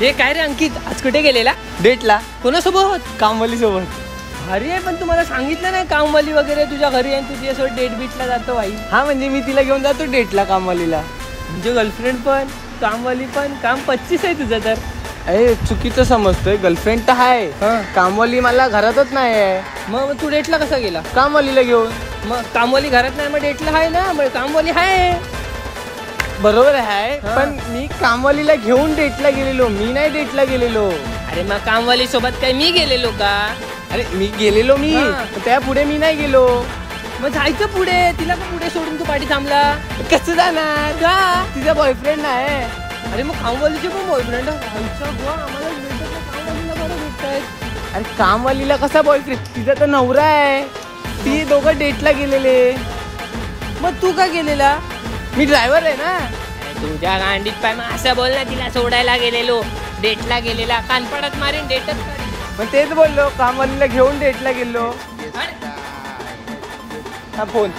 हे काय रे अंकित, आज कुठे गेलेला? डेटला. कोणासोबत? कामवाली सोबत. अरे पण तुम्हाला सांगितलं नाही कामवाली वगैरे तुझ्या घरी आणि तुझी असं डेट बीटला जातो भाई. हा म्हणजे मी तिला घेऊन जातो डेटला कामवालीला. म्हणजे गर्लफ्रेंड पण कामवाली पण, काम 25 आहे तुझं तर. अरे चुकीचं समजतोय, गर्लफ्रेंड तर आहे, कामवाली मला घरातच नाही आहे. मग तू डेटला कसा गेला? कामवालीला घेऊन. मग कामवाली घरात नाही, मग डेटला आहे ना, मग कामवाली आहे. बरोबर आहे, पण मी कामवालीला घेऊन डेटला गेलेलो, मी नाही डेटला गेलेलो. अरे मग कामवाली सोबत काय मी गेलेलो का? अरे मी गेलेलो, मी त्या पुढे मी नाही गेलो. मग जायचं पुढे, तिला का पुढे सोडून तू पाठी थांबला? कसं जाणार का? तिचा बॉयफ्रेंड आहे. अरे मग कामवालीचे पण बॉयफ्रेंड आम्हाला कामवालीला बरं भेटतायत. अरे कामवालीला कसा बॉयफ्रेंड? तिचा तर नवरा आहे. ती दोघं डेटला गेलेले. मग तू का गेलेला? मी ड्रायव्हर आहे ना. तुझ्या गांडीत पाय, मग असं बोल ना, तिला सोडायला गेलेलो, डेटला गेलेला, कानपडात मारेन डेटच. मग तेच बोललो, कामवालीला घेऊन डेटला गेलो. हा फोन